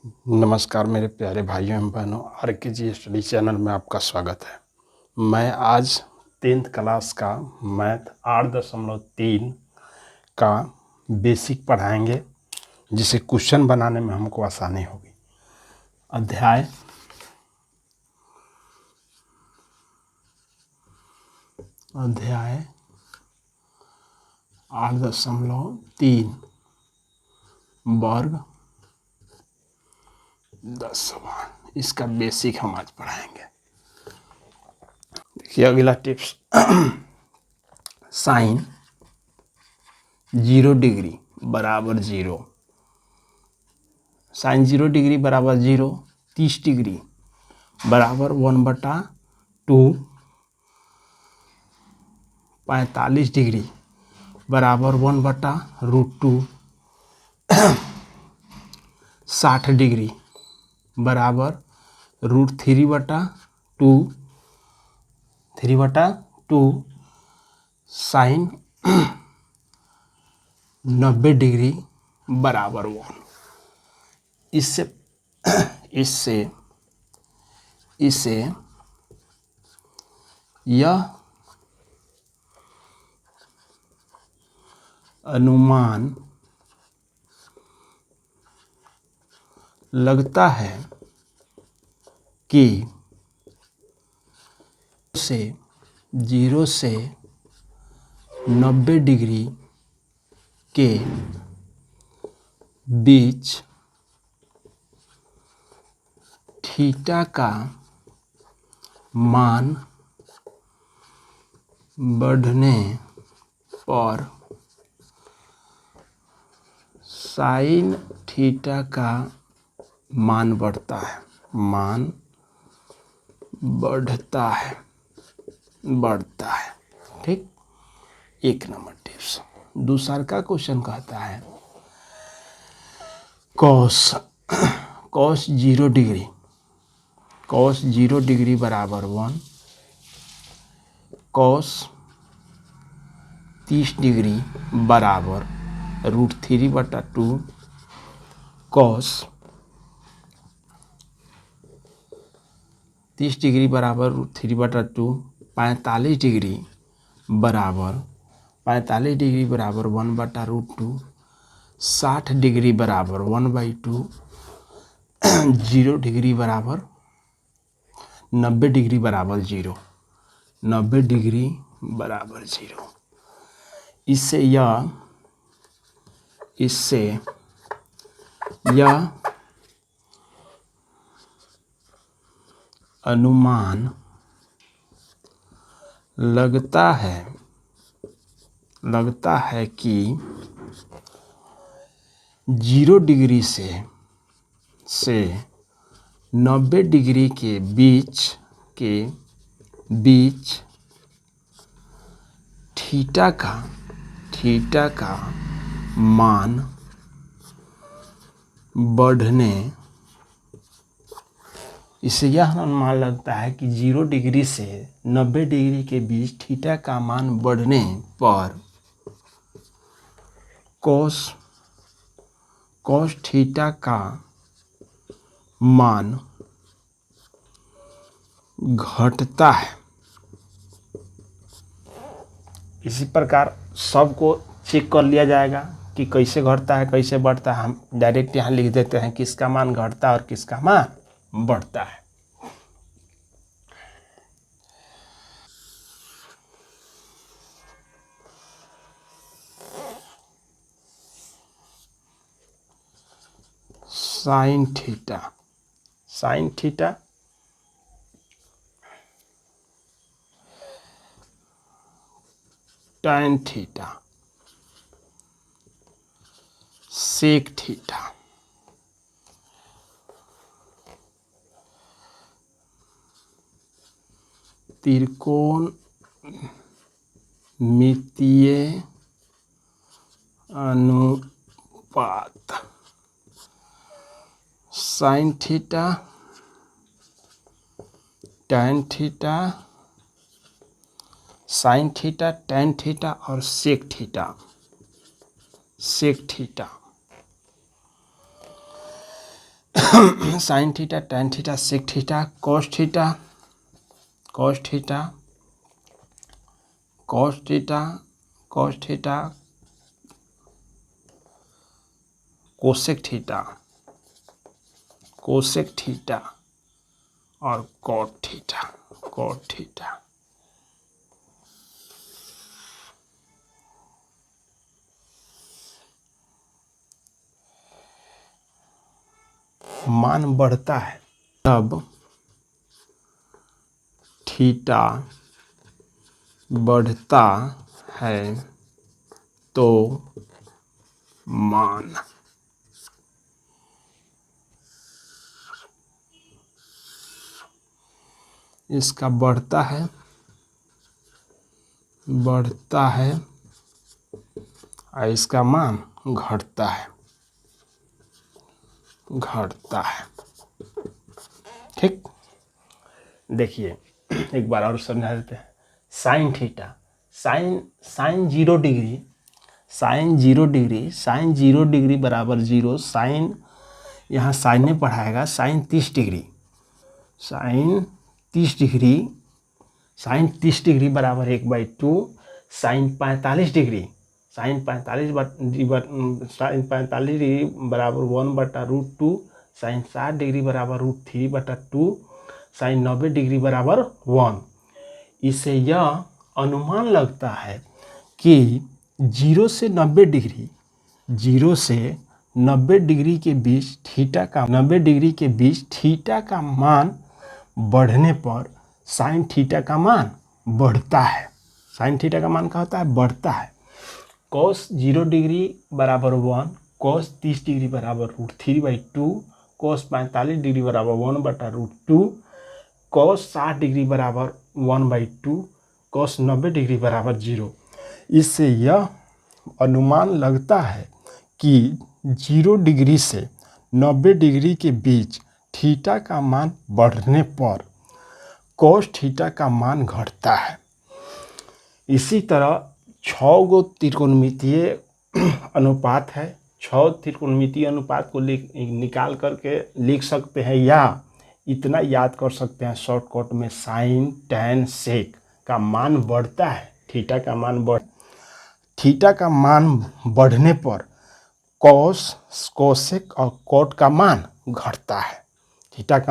नमस्कार मेरे प्यारे भाइयों एवं बहनों, RKG स्टडी चैनल में आपका स्वागत है। मैं आज 10th क्लास का मैथ 8.3 का बेसिक पढ़ाएंगे, जिसे क्वेश्चन बनाने में हमको आसानी होगी। अध्याय 8.3 वर्ग 10 समान, इसका बेसिक हम आज पढ़ाएंगे। देखिए अगला टिप्स, साइन 0 डिग्री बराबर 0, साइन 0 डिग्री बराबर 0, 30 डिग्री बराबर 1/2, 45 डिग्री बराबर 1/√2, 60 डिग्री बराबर √3/2, साइन 90 डिग्री बराबर 1। इससे यह अनुमान लगता है कि 0 से 90 डिग्री के बीच थीटा का मान बढ़ने पर साइन थीटा का मान बढ़ता है, बढ़ता है। ठीक, 1 नंबर टिप्स। दूसरा का क्वेश्चन कहता है cos 0 डिग्री बराबर 1, cos 30 डिग्री बराबर √3/2, cos 30 डिग्री बराबर √3/2, 45 डिग्री बराबर 1/√2, 60 डिग्री बराबर 1/2, 0 डिग्री बराबर 90 डिग्री बराबर 0, 90 डिग्री बराबर 0। इससे यह अनुमान लगता है कि 0 डिग्री से 90 डिग्री के बीच थीटा का मान बढ़ने, इससे यह अनुमान लगता है कि 0 डिग्री से 90 डिग्री के बीच थीटा का मान बढ़ने पर cos थीटा का मान घटता है। इसी प्रकार सबको चेक कर लिया जाएगा कि कैसे घटता है कैसे बढ़ता है। हम डायरेक्ट यहाँ लिख देते हैं किसका मान घटता है और किसका मान बढ़ता है। Sine theta tan theta sec theta, त्रिकोणमितीय अनुपात, साइन थीटा, tan थीटा और sec theta. Sine theta, tan theta, sec theta, cos theta, cos theta, cos theta, cos theta, cosec theta, cosec theta और कॉट थीटा, कॉट थीटा। मान बढ़ता है तब theta बढ़ता है तो मान इसका बढ़ता है और इसका मान घटता है। ठीक, देखिए एक बार और समझा देते हैं। Sine theta, sine 0 degree, sine 0 degree बराबर 0, साइन यहाँ साइन ने पढ़ाएगा, साइन 30 डिग्री, साइन 30 डिग्री बराबर 1/2, साइन 45 डिग्री, साइन 45 डिग्री बराबर 1/√2, साइन 60 डिग्री बराबर √3/2, साइन 90 डिग्री बराबर 1। इससे यह अनुमान लगता है कि 0 से 90 डिग्री, 0 से 90 डिग्री के बीच थीटा का 90 डिग्री के बीच थीटा का मान बढ़ने पर साइन थीटा का मान बढ़ता है। साइन थीटा का मान क्या होता है? बढ़ता है। कॉस 0 डिग्री बराबर 1, कॉस 30 डिग्री बराबर √3/2, कॉस 45 डिग्री बराबर 1/√2, कॉस 60 डिग्री बराबर 1/2, कॉस 90 डिग्री बराबर 0। इससे यह अनुमान लगता है कि 0 डिग्री से 90 डिग्री के बीच थीटा का मान बढ़ने पर कॉस थीटा का मान घटता है। इसी तरह 6 गो त्रिकोणमितीय अनुपात है। 6 त्रिकोणमितीय अनुपात को निकाल करके लिख सकते हैं, या इतना याद कर सकते हैं शॉर्टकट में, साइन टैन सेक का मान बढ़ता है, थीटा का मान बढ़ने पर कॉस, कोसेक और कॉट का मान घटता है। थीटा का